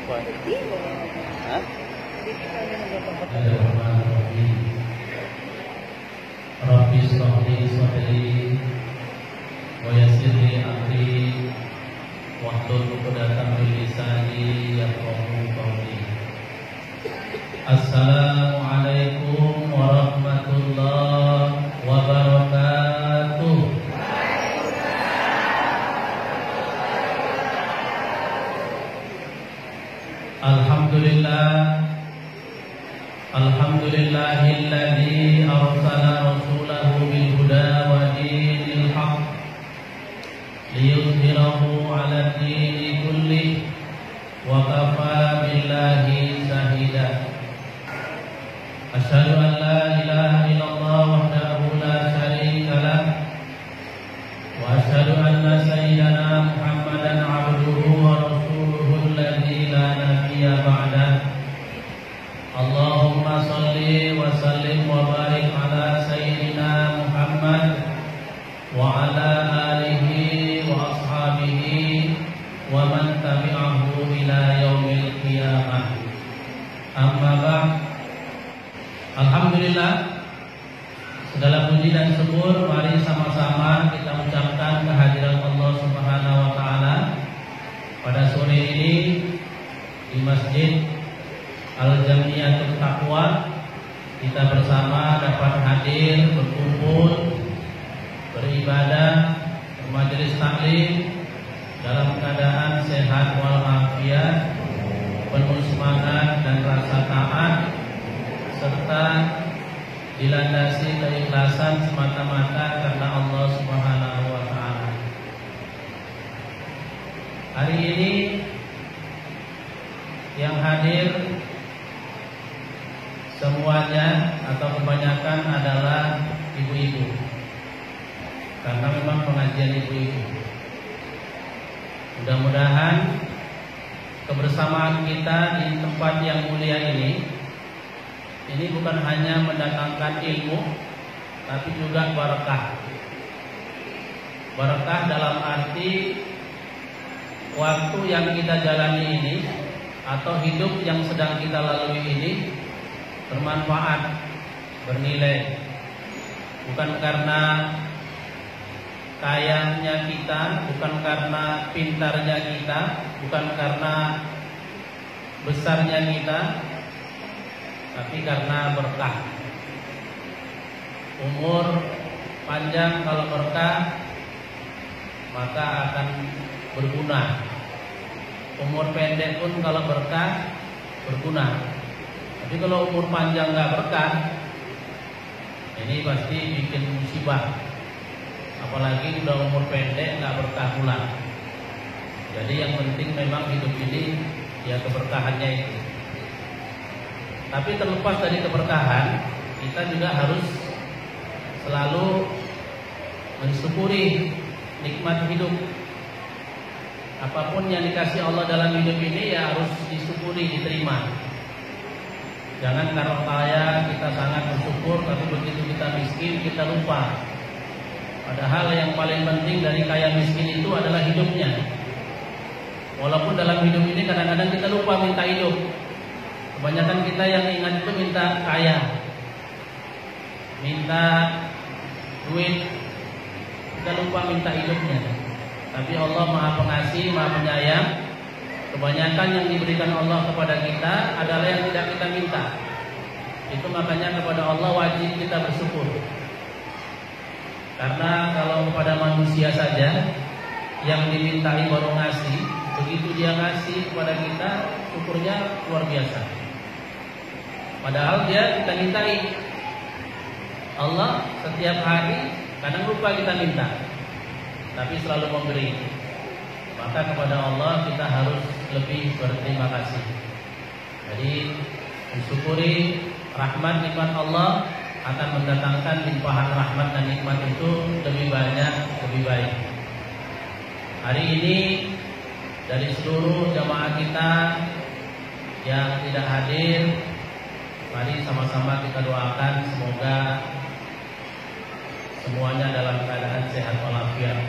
Hah? Rabbi shrah li sadri wa yassir li amri wahlul 'uqdatam min lisani yafqahu qawli. Assalamualaikum warahmatullahi wabarakatuh. Alhamdulillahilladzi arsala rasulahu bil huda wa dinil haqq liyudhhirahu 'ala dini kulli wa kafa billahi shahida. Asyhadu an la ilaha illallah wahdahu la syarika lah wa asyhadu anna sayyidana Muhammadan 'abduhu wa rasuluhu alladzi la nabiyya ba'dahu. Allahumma salli wa sallim wa barik ala sayyidina Muhammad wa ala alihi wa ashabihi wa man tabi'ahu ila yaumil qiyamah. Amma ba'd. Alhamdulillah, segala puji dan syukur mari sama-sama kita ucapkan kehadiran Allah Subhanahu wa taala pada sore ini di Masjid Al-Jamiatul Taqwa. Kita bersama dapat hadir, berkumpul, beribadah, bermajelis taklim dalam keadaan sehat walafiat, penuh semangat dan rasa taat, serta dilandasi keikhlasan semata-mata karena Allah Subhanahu wa taala. Hari ini yang hadir semuanya atau kebanyakan adalah ibu-ibu, karena memang pengajian ibu-ibu. Mudah-mudahan kebersamaan kita di tempat yang mulia ini bukan hanya mendatangkan ilmu, tapi juga barakah. Barakah dalam arti waktu yang kita jalani ini atau hidup yang sedang kita lalui ini bermanfaat, bernilai. Bukan karena kayanya kita, bukan karena pintarnya kita, bukan karena besarnya kita, tapi karena berkah. Umur panjang kalau berkah, maka akan berguna. Umur pendek pun kalau berkah, berguna. Tapi kalau umur panjang nggak berkah, ini pasti bikin musibah. Apalagi udah umur pendek nggak berkah pula. Jadi yang penting memang hidup ini ya keberkahannya itu. Tapi terlepas dari keberkahan, kita juga harus selalu mensyukuri nikmat hidup. Apapun yang dikasih Allah dalam hidup ini ya harus disyukuri, diterima. Jangan karena kaya kita sangat bersyukur, tapi begitu kita miskin kita lupa. Padahal yang paling penting dari kaya miskin itu adalah hidupnya. Walaupun dalam hidup ini kadang-kadang kita lupa minta hidup. Kebanyakan kita yang ingat itu minta kaya, minta duit, kita lupa minta hidupnya. Tapi Allah Maha Pengasih, Maha Penyayang. Kebanyakan yang diberikan Allah kepada kita adalah yang tidak kita minta. Itu makanya kepada Allah wajib kita bersyukur. Karena kalau kepada manusia saja yang dimintai baru ngasih, begitu dia ngasih kepada kita, syukurnya luar biasa. Padahal dia kita mintai. Allah setiap hari kadang lupa kita minta, tapi selalu memberi. Maka kepada Allah kita harus lebih berterima kasih. Jadi mensyukuri rahmat nikmat Allah akan mendatangkan limpahan rahmat dan nikmat itu lebih banyak, lebih baik. Hari ini dari seluruh jamaah kita yang tidak hadir, mari sama-sama kita doakan semoga semuanya dalam keadaan sehat walafiat.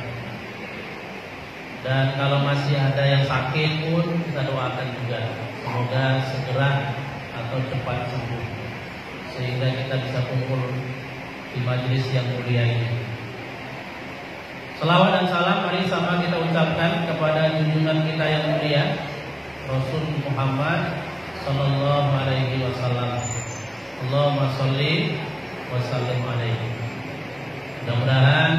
Dan kalau masih ada yang sakit pun kita doakan juga, semoga segera atau cepat sembuh, sehingga kita bisa kumpul di majelis yang mulia ini. Selawat dan salam mari sama kita ucapkan kepada junjungan kita yang mulia Rasul Muhammad sallallahu alaihi wasallam. Allahumma sholli wa sallim alaihi. Mudah-mudahan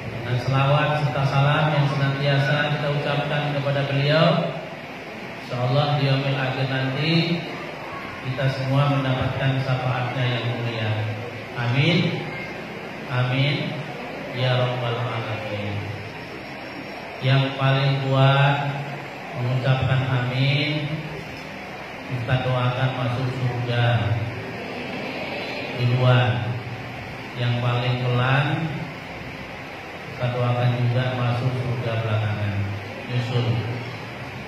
dengan selawat serta salam yang senantiasa kita ucapkan kepada beliau, insyaallah di yaumil akhir nanti kita semua mendapatkan syafaatnya yang mulia. Amin. Amin. Ya Rabbal Alamin. Yang paling kuat mengucapkan amin, kita doakan masuk surga duluan. Yang paling pelan kita doakan juga masuk surga belakangan, nyusul.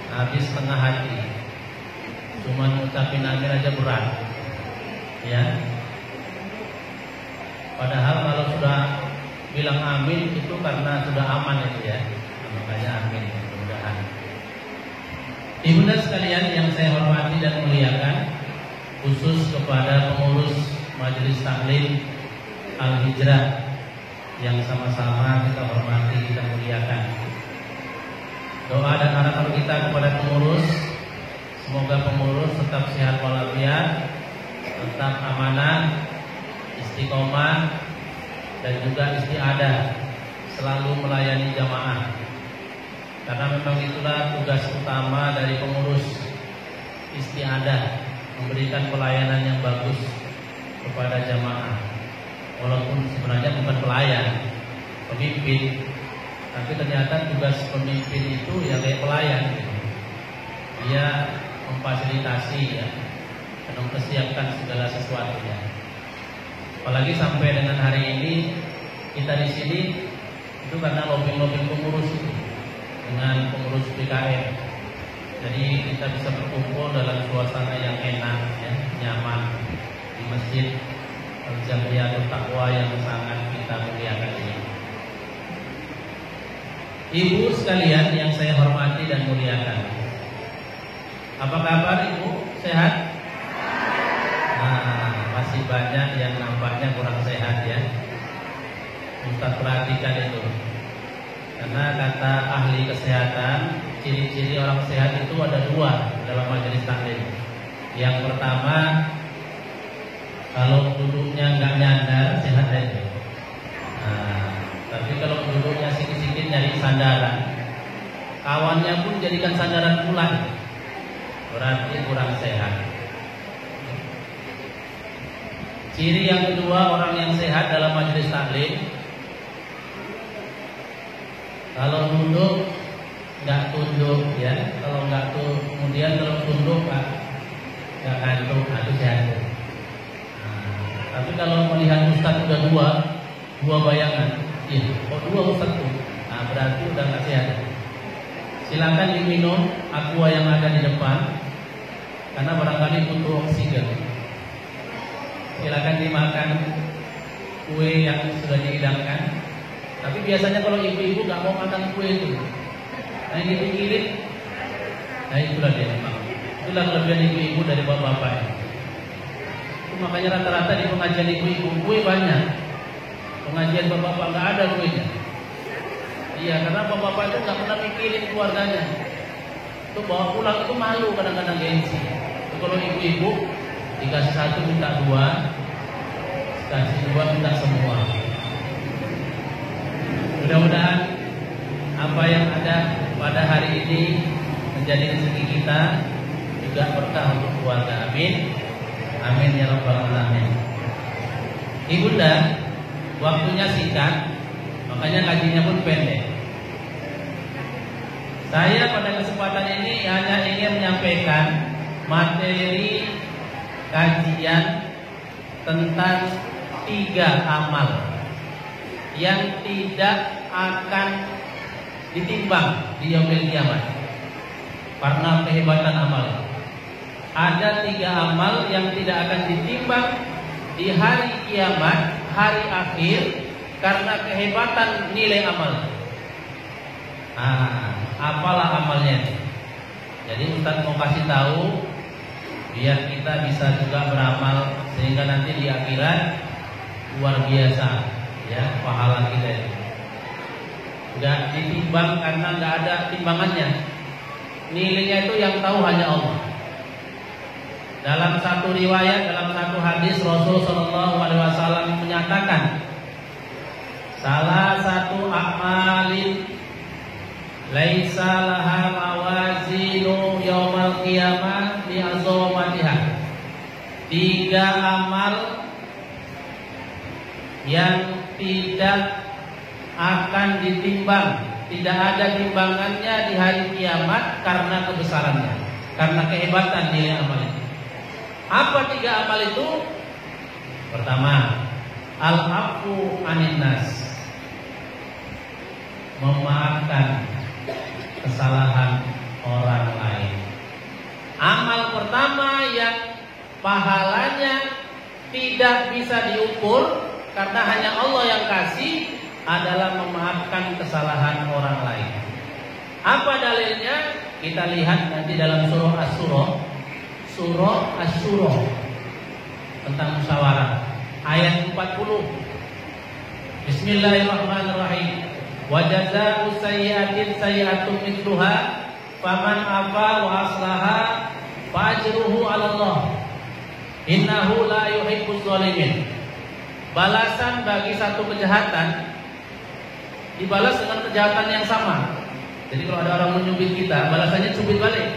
Habis setengah hati, cuma ngucapin amin aja berat, ya. Padahal kalau sudah bilang amin itu karena sudah aman itu ya, makanya amin, mudah-mudahan. Ibunda sekalian yang saya hormati dan muliakan, khusus kepada pengurus Majelis Taklim Al-Hijrah yang sama-sama kita hormati, kita muliakan. Doa dan harapan kita kepada pengurus, semoga pengurus tetap sehat walafiat, tetap amanah, istiqomah, dan juga istiadah, selalu melayani jamaah. Karena memang itulah tugas utama dari pengurus, istiadah, memberikan pelayanan yang bagus kepada jamaah. Walaupun sebenarnya bukan pelayan, pemimpin, tapi ternyata tugas pemimpin itu ya kayak pelayan gitu. Dia memfasilitasi ya, dan mempersiapkan segala sesuatunya. Apalagi sampai dengan hari ini kita di sini itu karena lobbying pengurus itu dengan pengurus PKM. Jadi kita bisa berkumpul dalam suasana yang enak, ya, nyaman di masjid Al-Jamiatul Taqwa yang sangat kita muliakan ini. Ibu sekalian yang saya hormati dan muliakan, apa kabar ibu? Sehat? Nah, masih banyak yang nampaknya kurang sehat ya. Ustaz perhatikan itu. Karena kata ahli kesehatan, ciri-ciri orang sehat itu ada dua dalam majelis taklim. Yang pertama, kalau duduknya nggak nyandar, sehat aja. Nah, tapi kalau duduknya sikit-sikit nyari sandaran, kawannya pun jadikan sandaran pula, berarti kurang sehat. Ciri yang kedua orang yang sehat dalam majelis taklim, kalau duduk nggak tunduk ya, kalau nggak tuh, kemudian kalau tunduk nggak ngantuk, itu sehat. Tapi kalau melihat Ustaz udah dua bayangan, iya, dua Ustaz tuh, nah berarti udah nggak sehat. Silakan diminum aqua yang ada di depan, karena barangkali butuh oksigen. Silakan dimakan kue yang sudah dihidangkan. Tapi biasanya kalau ibu-ibu nggak mau makan kue itu, nah yang dipikirin, nah itulah dia memang. Itulah kelebihan ibu-ibu dari bapak-bapak. Makanya rata-rata di pengajian ibu-ibu kue banyak. Pengajian bapak-bapak nggak ada kuenya. Iya, karena bapak-bapak itu nggak pernah mikirin keluarganya. Itu bawa pulang itu malu, kadang-kadang gengsi. Itu kalau ibu-ibu dikasih satu minta dua, dikasih dua minta semua. Mudah-mudahan apa yang ada pada hari ini menjadi rezeki kita juga berkah untuk keluarga. Amin. Amin ya Rabbal Alamin. Ibunda, waktunya singkat, makanya kajinya pun pendek. Saya pada kesempatan ini hanya ingin menyampaikan materi kajian tentang 3 amal yang tidak akan ditimbang di yaumil kiamat karena kehebatan amal. Ada 3 amal yang tidak akan ditimbang di hari kiamat, hari akhir, karena kehebatan nilai amal. Apalah amalnya itu. Jadi Ustaz mau kasih tahu biar kita bisa juga beramal sehingga nanti di akhirat luar biasa ya pahala kita itu. Enggak ditimbang karena enggak ada timbangannya. Nilainya itu yang tahu hanya Allah. Dalam satu riwayat, dalam satu hadis Rasul sallallahu alaihi wasallam menyatakan salah satu amalin laisa laha mawazinu yaumal qiyamah li azamatiha. 3 amal yang tidak akan ditimbang, tidak ada timbangannya di hari kiamat karena kebesarannya, karena kehebatan nilai amal itu. Apa 3 amal itu? Pertama, al-afu anin nas, memaafkan kesalahan orang lain. Amal pertama yang pahalanya tidak bisa diukur karena hanya Allah yang kasih adalah memaafkan kesalahan orang lain. Apa dalilnya? Kita lihat nanti dalam surah Asy-Syura tentang musyawarah ayat 40. Bismillahirrahmanirrahim. Wa jazaa'u sayyi'atin sayyi'atun mithluha faman afa wa aslaha fa ajruhu 'ala Allah. Innahu la yuhibbuz zalimin. Balasan bagi satu kejahatan dibalas dengan kejahatan yang sama. Jadi kalau ada orang menyubit kita, balasannya cubit balik.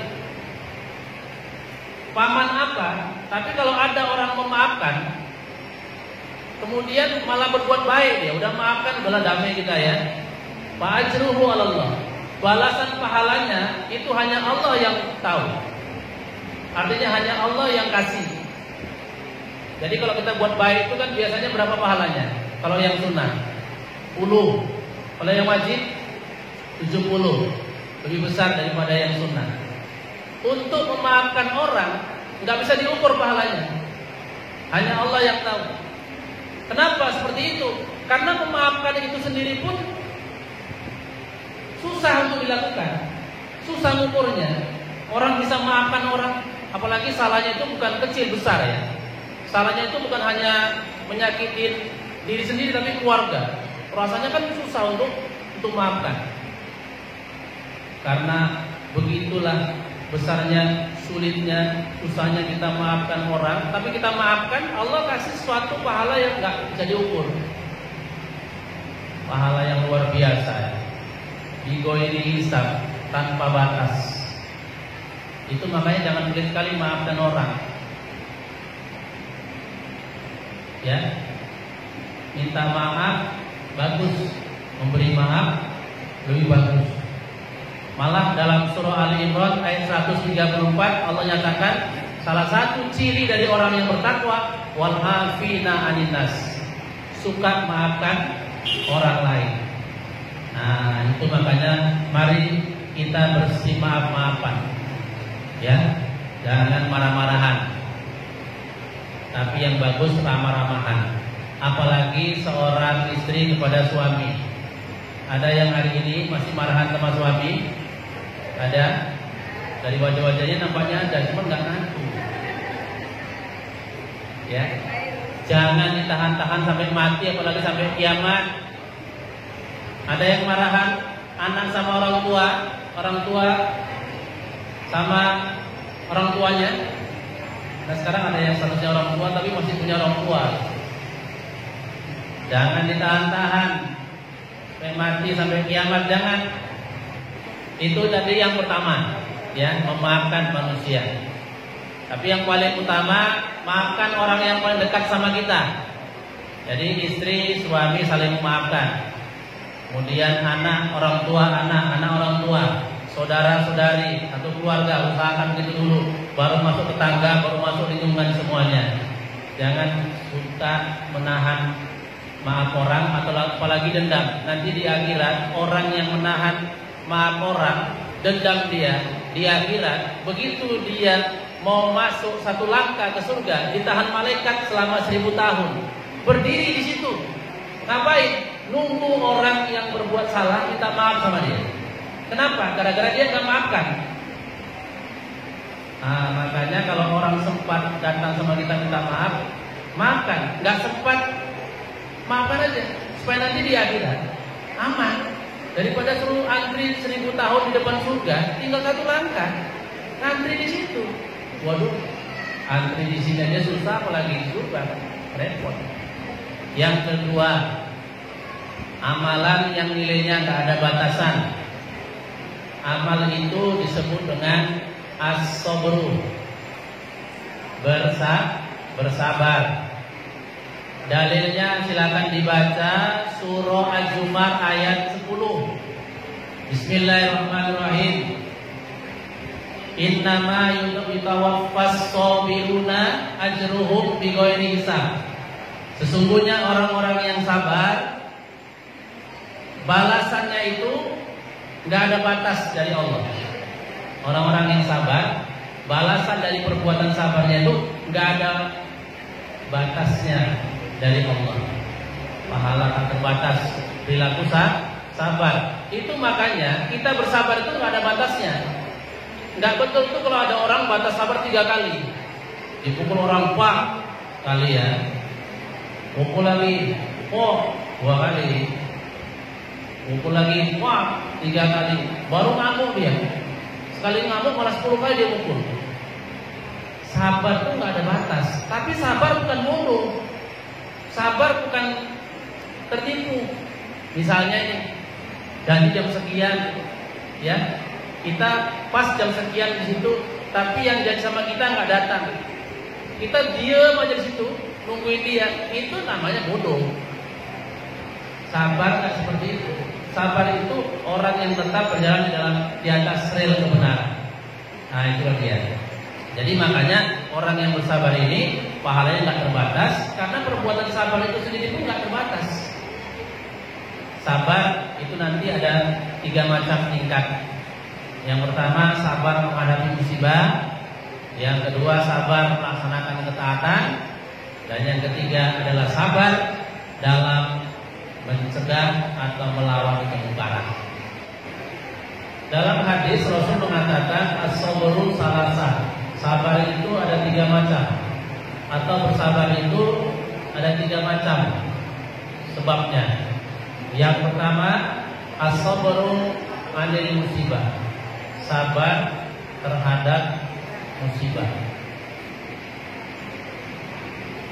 Paman apa? Tapi kalau ada orang memaafkan, kemudian malah berbuat baik, ya udah maafkan, udahlah damai kita ya. Fa ajruhu 'ala Allah. Balasan pahalanya itu hanya Allah yang tahu. Artinya hanya Allah yang kasih. Jadi kalau kita buat baik itu kan biasanya berapa pahalanya? Kalau yang sunnah 10, kalau yang wajib 70, lebih besar daripada yang sunnah. Untuk memaafkan orang nggak bisa diukur pahalanya, hanya Allah yang tahu. Kenapa seperti itu? Karena memaafkan itu sendiri pun susah untuk dilakukan, susah mengukurnya. Orang bisa maafkan orang, apalagi salahnya itu bukan kecil besar ya. Salahnya itu bukan hanya menyakitin diri sendiri tapi keluarga. Rasanya kan susah untuk maafkan. Karena begitulah besarnya, sulitnya, susahnya kita maafkan orang. Tapi kita maafkan, Allah kasih suatu pahala yang gak bisa diukur. Pahala yang luar biasa, digoiri hisab, tanpa batas. Itu makanya jangan pelit kali maafkan orang. Ya, minta maaf bagus, memberi maaf lebih bagus. Malah dalam surah Ali Imran ayat 134 Allah nyatakan salah satu ciri dari orang yang bertakwa wal afina anin nas, suka maafkan orang lain. Nah, itu makanya mari kita bersih maaf-maafan. Ya, jangan marah-marahan. Tapi yang bagus ramah-ramahan. Apalagi seorang istri kepada suami. Ada yang hari ini masih marahan sama suami? Ada? Dari wajah-wajahnya nampaknya ada, cuma nggak ngaku. Ya, jangan ditahan-tahan sampai mati, apalagi sampai kiamat. Ada yang marahan anak sama orang tua sama orang tuanya. Nah sekarang ada yang statusnya orang tua tapi masih punya orang tua. Jangan ditahan-tahan sampai mati, sampai kiamat, jangan. Itu tadi yang pertama, ya, memaafkan manusia. Tapi yang paling utama, maafkan orang yang paling dekat sama kita. Jadi istri, suami saling memaafkan. Kemudian anak, orang tua, anak orang tua, saudara-saudari atau keluarga, usahakan gitu dulu. Baru masuk tetangga, baru masuk lingkungan semuanya. Jangan suka menahan maaf orang atau apalagi dendam. Nanti di akhirat orang yang menahan maaf orang, dendam dia di akhirat, begitu dia mau masuk satu langkah ke surga, ditahan malaikat selama 1000 tahun. Berdiri di situ. Ngapain? Nunggu orang yang berbuat salah minta maaf sama dia. Kenapa? Gara-gara dia nggak makan. Nah, makanya kalau orang sempat datang sama kita minta maaf, makan. Nggak sempat, maafkan aja supaya nanti di akhirat aman. Daripada suruh antri 1000 tahun di depan surga, tinggal satu langkah, antri di situ. Waduh, antri di sini aja susah, apalagi di surga, repot. Yang kedua, amalan yang nilainya nggak ada batasan. Amal itu disebut dengan as-sabru, bersabar. Dalilnya silakan dibaca surah Az-Zumar ayat 10. Bismillahirrahmanirrahim. Innama yutawaffas sabiruna ajruhum bighairi hisab. Sesungguhnya orang-orang yang sabar, balasannya itu nggak ada batas dari Allah. Orang-orang yang sabar, balasan dari perbuatan sabarnya itu nggak ada batasnya dari Allah. Pahala tak terbatas, perilaku sabar. Itu makanya kita bersabar itu nggak ada batasnya. Nggak betul itu kalau ada orang batas sabar 3 kali, dipukul orang 4 kali ya, pukul lagi 2 kali, pukul lagi 3 kali, baru ngamuk dia. Sekali ngamuk malah 10 kali dia pukul. Sabar tuh nggak ada batas. Tapi sabar bukan bodoh, sabar bukan tertipu. Misalnya ini janji jam sekian, ya kita pas jam sekian di situ, tapi yang janji sama kita nggak datang. Kita diam aja di situ nungguin dia, itu namanya bodoh. Sabar nggak seperti itu. Sabar itu orang yang tetap berjalan di atas rel kebenaran. Nah itu dia. Jadi makanya orang yang bersabar ini pahalanya nggak terbatas, karena perbuatan sabar itu sendiri pun nggak terbatas. Sabar itu nanti ada 3 macam tingkat. Yang pertama sabar menghadapi musibah, yang kedua sabar melaksanakan ketaatan, dan yang ketiga adalah sabar dalam mencegah atau melawan kemungkaran. Dalam hadis Rasul mengatakan as-sabru salasa. Sabar itu ada 3 macam, atau bersabar itu ada 3 macam sebabnya. Yang pertama as-sabru 'anil musibah. Sabar terhadap musibah.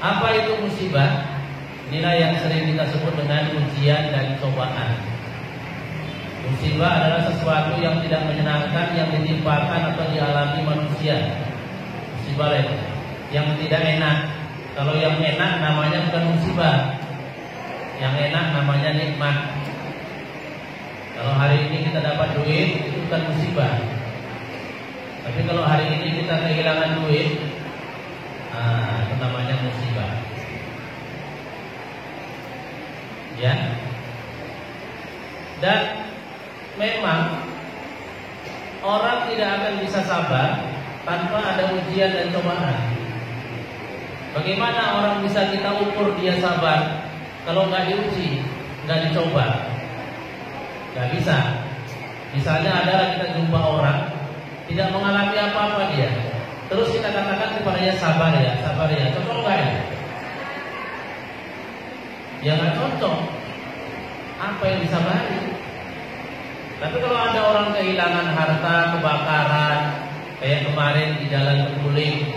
Apa itu musibah? Inilah yang sering kita sebut dengan ujian dan cobaan. Musibah adalah sesuatu yang tidak menyenangkan yang ditimpakan atau dialami manusia. Musibah yang tidak enak. Kalau yang enak namanya bukan musibah. Yang enak namanya nikmat. Kalau hari ini kita dapat duit, itu bukan musibah. Tapi kalau hari ini kita kehilangan duit, itu namanya musibah. Ya. Dan memang orang tidak akan bisa sabar tanpa ada ujian dan cobaan. Bagaimana orang bisa kita ukur dia sabar kalau nggak diuji, nggak dicoba? Nggak bisa. Misalnya ada kita jumpa orang tidak mengalami apa-apa dia, terus kita katakan kepadanya sabar ya, cocok nggak ya? Ya nggak cocok. Apa yang disabari? Tapi kalau ada orang kehilangan harta, kebakaran, kayak kemarin di Jalan Kepuling,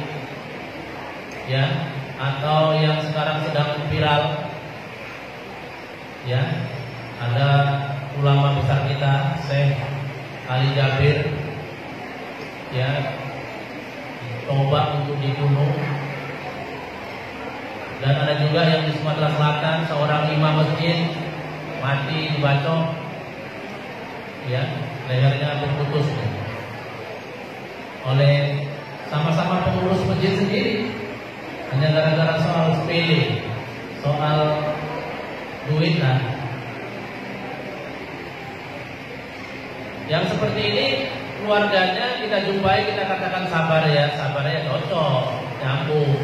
ya, atau yang sekarang sedang viral, ya, ada ulama besar kita, Syekh Ali Jabir, ya, tobat untuk dibunuh. Dan ada juga yang di Sumatera Selatan, seorang imam masjid mati dibacok, ya, lehernya terputus oleh sama-sama pengurus masjid sendiri, hanya gara-gara soal sepele, soal duit lah. Yang seperti ini keluarganya kita jumpai, kita katakan sabar ya cocok, nyambung.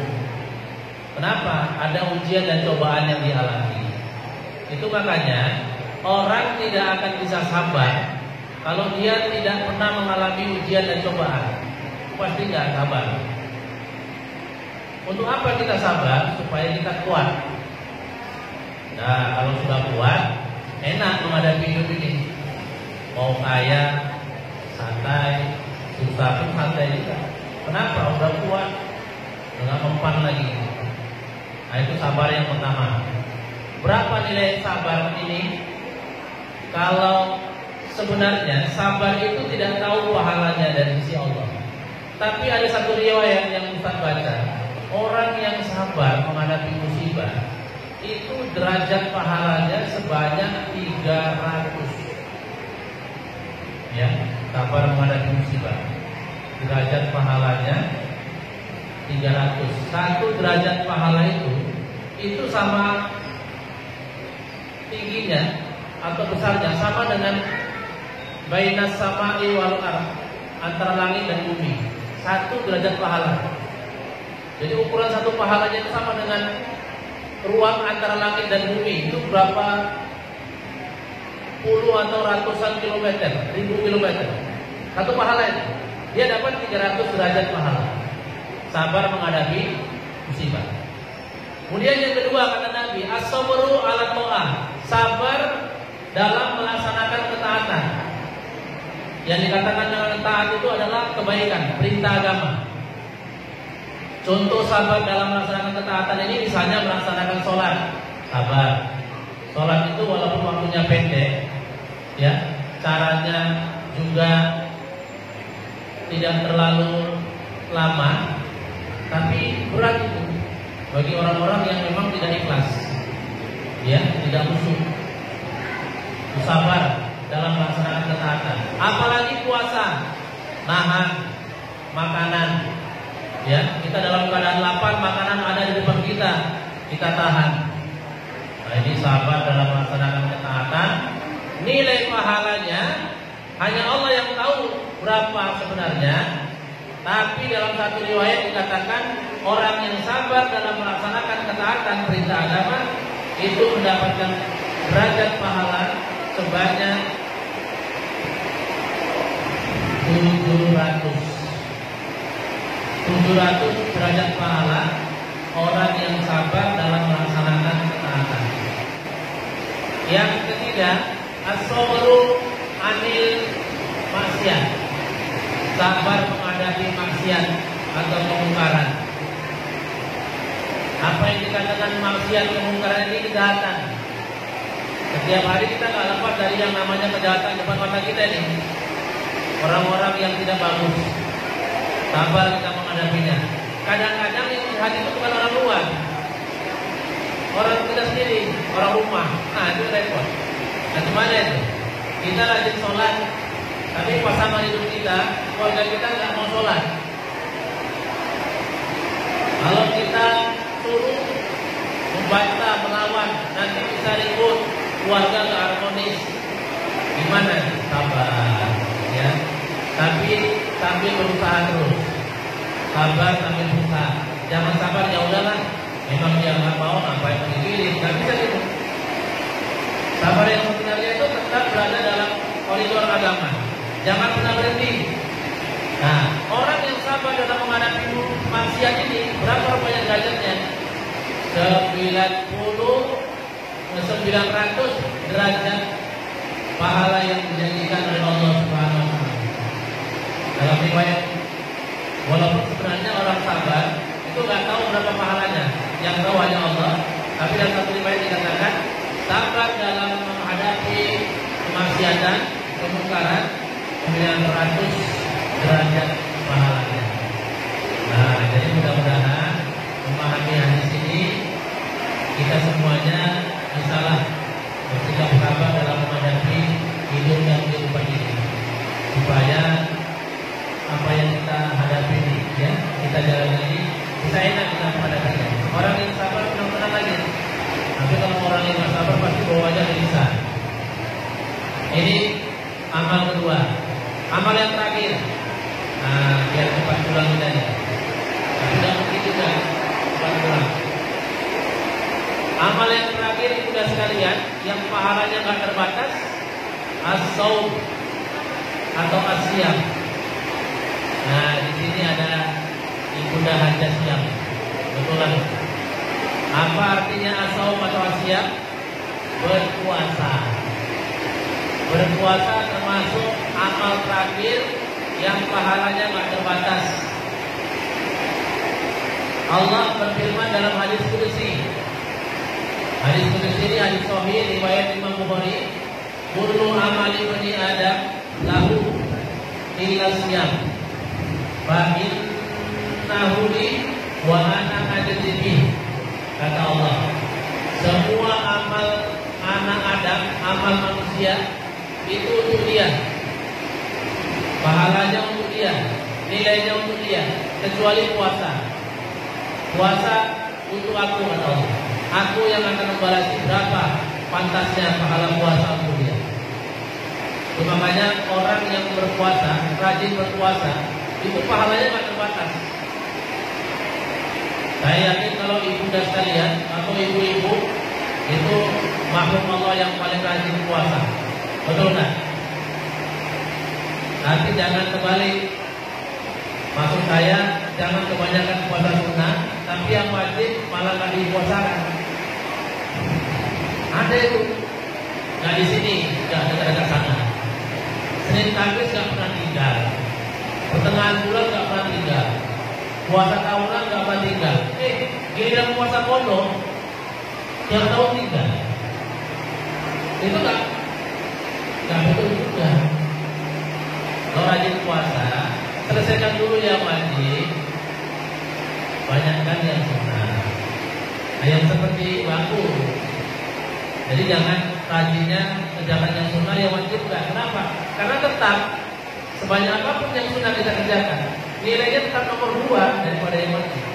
Kenapa? Ada ujian dan cobaan yang dialami. Itu makanya orang tidak akan bisa sabar kalau dia tidak pernah mengalami ujian dan cobaan, pasti nggak sabar. Untuk apa kita sabar? Supaya kita kuat. Nah, kalau sudah kuat, enak menghadapi hidup ini. Mau kaya, santai, susah pun santai juga. Kenapa? Udah kuat, nggak mempan lagi. Nah, itu sabar yang pertama. Berapa nilai sabar ini? Kalau sebenarnya sabar itu tidak tahu pahalanya dari sisi Allah. Tapi ada satu riwayat yang Ustaz baca, orang yang sabar menghadapi musibah itu derajat pahalanya sebanyak 300. Ya, sabar menghadapi musibah, derajat pahalanya 300. Satu derajat pahala itu sama tingginya atau besarnya, sama dengan bainas sama'i wal ardh, antara langit dan bumi. Satu derajat pahala. Jadi ukuran satu pahalanya itu sama dengan ruang antara langit dan bumi. Itu berapa puluh atau ratusan kilometer, ribu kilometer. Satu pahala itu. Dia dapat 300 derajat pahala. Sabar menghadapi musibah. Kemudian yang kedua kata Nabi, as-sabru 'ala ta'ah. Sabar dalam melaksanakan ketaatan. Yang dikatakan dengan taat itu adalah kebaikan, perintah agama. Contoh sabar dalam melaksanakan ketaatan ini misalnya melaksanakan sholat, sabar. Sholat itu walaupun waktunya pendek, ya, caranya juga tidak terlalu lama, tapi berat itu bagi orang-orang yang memang tidak ikhlas, ya, tidak khusyuk. Sabar dalam melaksanakan ketaatan. Apalagi puasa, nahan makanan, ya, kita dalam keadaan lapar, makanan ada di depan kita tahan. Nah, ini sabar dalam melaksanakan ketaatan. Nilai pahalanya hanya Allah yang tahu berapa sebenarnya. Tapi dalam satu riwayat dikatakan orang yang sabar dalam melaksanakan ketaatan perintah agama itu mendapatkan derajat pahala sebanyak 700 derajat pahala orang yang sabar dalam melaksanakan ketaatan. Yang ketiga, as-sabru 'anil maksiat. Sabar menghadapi maksiat atau kemungkaran. Apa yang dikatakan maksiat, kemungkaran ini kejahatan. Setiap hari kita nggak lepas dari yang namanya kejahatan depan mata kita ini. Orang-orang yang tidak bagus. Sabar kita menghadapinya. Kadang-kadang yang jahat itu bukan orang luar, orang kita sendiri, orang rumah. Nah, itu repot. Nah, gimana itu? Kita rajin sholat, tapi pasangan hidup kita, keluarga kita nggak mau sholat. Kalau kita suruh membantah, melawan, nanti bisa ribut, keluarga nggak harmonis. Gimana? Sabar, ya. Tapi sambil berusaha terus. Sabar sambil berusaha. Jangan sabar ya udahlah. Memang dia nggak mau, ngapain dikirim? Nggak bisa gitu. Sabar yang sebenarnya itu tetap berada dalam koridor agama. Jangan pernah berhenti. Nah, orang yang sabar dalam menghadapi maksiat ini berapa rupanya derajatnya? 900 derajat pahala yang dijanjikan oleh Allah Subhanahu wa taala. Dalam riwayat, walaupun sebenarnya orang sabar itu nggak tahu berapa pahalanya, yang tahu hanya Allah. Tapi dalam satu riwayat dikatakan sabar dalam menghadapi kemaksiatan, kemungkaran 900 derajat pahalanya. Nah, jadi mudah-mudahan memahami hadis ini kita semuanya bisalah bersikap sabar dalam menghadapi hidup dan kehidupan ini, supaya apa yang kita hadapi ini, ya, kita jalani ini bisa enak kita menghadapinya. Orang yang sabar tenang-tenang aja. Tapi kalau orang yang tidak sabar pasti bawanya gelisah. Ini amal kedua. Amal yang terakhir. Nah, biar cepat pulang kita ya. Tapi tidak mungkin juga cepat pulang. Amal yang terakhir itu sudah sekalian, yang pahalanya nggak terbatas, as-saum, atau asyam. Nah, di sini ada Ibunda Hajjah siam. Betulan. Apa artinya asaum atau asyam? Berpuasa. Berpuasa termasuk amal terakhir yang pahalanya nggak terbatas. Allah berfirman dalam hadis qudsi. Hadis qudsi ini hadis sahih riwayat Imam Bukhari. Kullu amali bani Adam lahu illa siyam. Fa innahu li wa ana ajzi bih. Kata Allah, semua amal anak Adam, amal manusia itu untuk dia. Pahalanya untuk dia, nilainya untuk dia, kecuali puasa. Puasa untuk aku, kata Allah. Aku yang akan membalasi berapa pantasnya pahala puasa untuk dia. Itu makanya orang yang berpuasa, rajin berpuasa, itu pahalanya tidak terbatas. Saya yakin kalau ibunda sekalian atau ibu-ibu itu makhluk Allah yang paling rajin puasa. Betul nggak? Nanti jangan terbalik. Maksud saya jangan kebanyakan puasa sunnah, tapi yang wajib malah nggak dipuasakan. Ada itu. Nggak di sini, nggak dekat sana. Senin Kamis nggak pernah tinggal. Pertengahan bulan nggak pernah tinggal. Puasa tahunan nggak pernah tinggal. Giliran puasa pondok tiap tahun tinggal. Itu nggak betul juga. Kalau rajin puasa, selesaikan dulu yang wajib, banyakkan yang sunnah. Nah, yang seperti waktu. Jadi jangan rajinnya kerjakan yang sunnah, yang wajib enggak. Kenapa? Karena tetap sebanyak apapun yang sunnah kita kerjakan, nilainya tetap nomor 2 daripada yang wajib.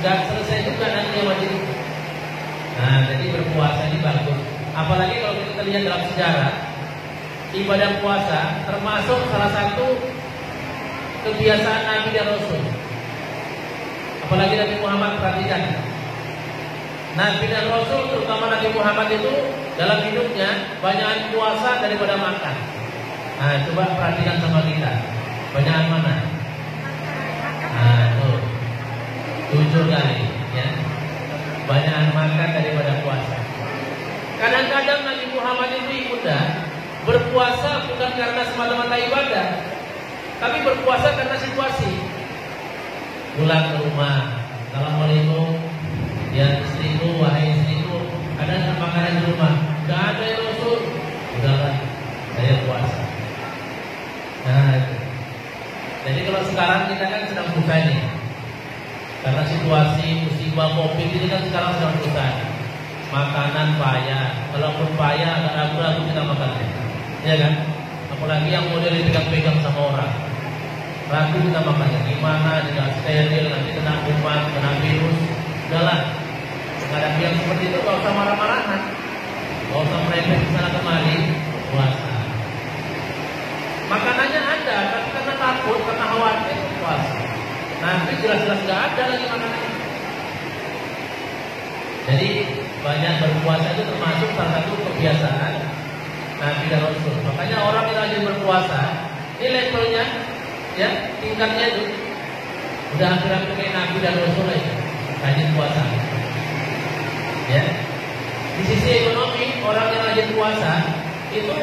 Enggak selesai juga nanti yang wajib. Nah, jadi berpuasa ini bagus. Apalagi kalau kita lihat dalam sejarah, ibadah puasa termasuk salah satu kebiasaan Nabi dan Rasul. Apalagi Nabi Muhammad, perhatikan. Nabi dan Rasul, terutama Nabi Muhammad itu dalam hidupnya banyakan puasa daripada makan. Nah, coba perhatikan sama kita. Banyakan mana? Nah, tuh 7 kali, ya. Banyakan makan daripada puasa. Kadang-kadang Nabi Muhammad itu ibunda berpuasa bukan karena semata-mata ibadah, tapi berpuasa karena situasi. Pulang ke rumah, assalamualaikum, ya istriku, wahai istriku, ada makanan di rumah? Gak ada ya Rasul. Udahlah, saya puasa. Nah, jadi kalau sekarang kita kan sedang susah nih, karena situasi musibah COVID ini kan sekarang sedang susah. Makanan payah, kalaupun payah agak ragu-ragu kita makan, ya kan? Apalagi yang model dipegang-pegang sama orang, ragu kita makannya. Gimana? Tidak steril, nanti kena kuman, kena virus. Udahlah, menghadapi yang seperti itu gak usah marah-marahan, gak usah merepek sana kemari, puasa. Makanannya ada, tapi karena takut, karena khawatir, puasa. Nanti jelas-jelas gak ada lagi makanannya. Jadi banyak berpuasa itu termasuk salah satu kebiasaan Nabi dan Rasul. Makanya orang yang rajin berpuasa, ini levelnya, ya, tingkatnya itu udah hampir-hampir kayak Nabi dan Rasul aja, rajin puasa. Ya, di sisi ekonomi orang yang rajin puasa itu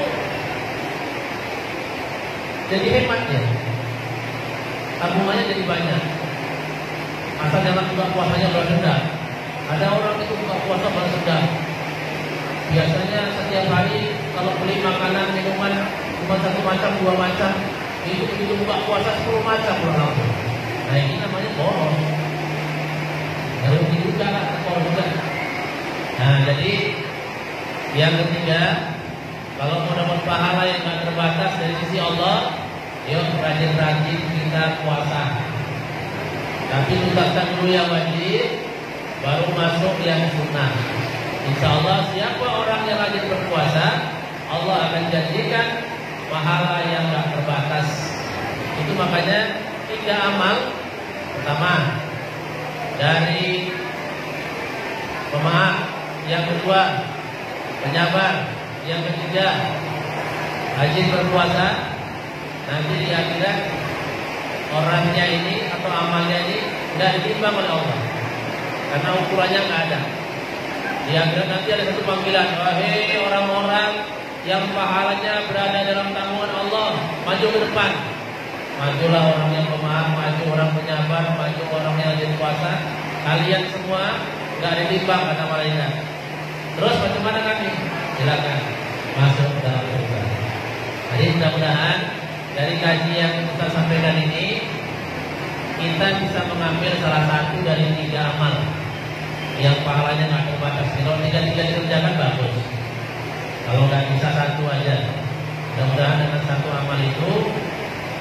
jadi hemat ya, tabungannya jadi banyak. Asal jangan buka puasanya balas dendam. Ada orang itu buka puasa balas dendam. Biasanya setiap hari kalau beli makanan minuman cuma 1 macam 2 macam, itu begitu buka puasa 10 macam pulang langsung. Nah ini namanya boros. Lalu juga lah, boros juga. Nah jadi yang ketiga, kalau mau dapat pahala yang tak terbatas dari sisi Allah, yuk rajin-rajin kita puasa. Tapi tuntaskan dulu yang wajib, baru masuk yang sunnah. Insya Allah siapa orang yang rajin berpuasa, Allah akan janjikan pahala yang tak terbatas. Itu makanya 3 amal. Pertama, dari pemaaf. Yang kedua, penyabar. Yang ketiga, rajin berpuasa. nanti di akhirat orangnya ini atau amalnya ini tidak ditimbang oleh Allah, karena ukurannya nggak ada. Di akhirat nanti ada satu panggilan, wahai orang-orang yang pahalanya berada dalam tanggungan Allah, maju ke depan. Majulah orang yang pemaaf, maju orang penyabar, maju orang yang rajin puasa. Kalian semua nggak ditimbang kata malaikat. Terus bagaimana kami? Silakan masuk dalam surga. Jadi mudah-mudahan dari kaji yang kita sampaikan ini kita bisa mengambil salah satu dari 3 amal yang pahalanya nggak terbatas. Kalau 3 dikerjakan bagus. Kalau nggak bisa 1 aja. Mudah-mudahan dengan 1 amal itu,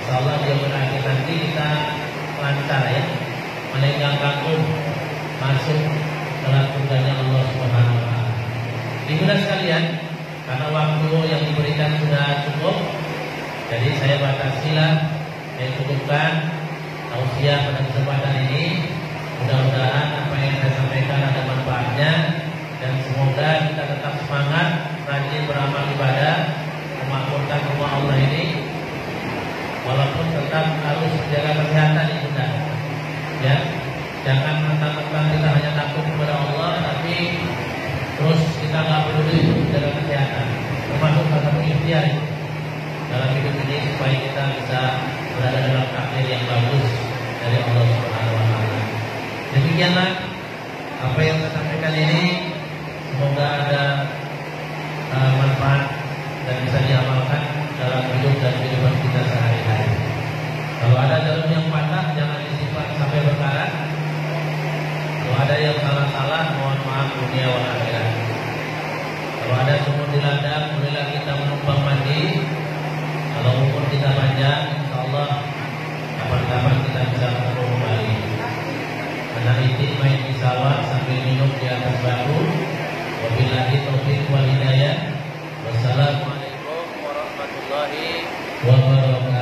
insyaallah dia berakhir nanti kita lancar ya, meninggal kagum masuk dalam surganya Allah Subhanahu Wa Taala. Dimudah sekalian, karena waktu yang diberikan sudah cukup, jadi saya batasilah, saya cukupkan tausiah pada kesempatan ini. Mudah-mudahan apa yang saya sampaikan ada manfaatnya, dan semoga kita tetap semangat, rajin beramal ibadah, memakmurkan rumah Allah ini, walaupun tetap harus menjaga kesehatan itu ya. Jangan mentang-mentang kita hanya takut kepada Allah, tapi terus kita nggak peduli menjaga kesehatan. Termasuk salah satu ikhtiar dalam hidup ini supaya kita bisa berada dalam takdir yang bagus dari Allah Subhanahu Wa Taala. Demikianlah apa yang saya sampaikan ini. Semoga ada manfaat dan bisa diamalkan dalam hidup dan kehidupan kita sehari-hari. Kalau ada jarum yang patah, jangan disimpan sampai berkarat. Kalau ada yang salah-salah, mohon maaf dunia wal akhirat. Kalau ada sumur di ladang, bolehlah kita menumpang mandi. Kalau umur kita panjang, insyaallah kapan-kapan kita bisa ketemu kembali. Meneliti main di sawah sambil minum di atas batu. Wabillahi taufiq wal hidayah. Wassalamualaikum warahmatullahi wabarakatuh.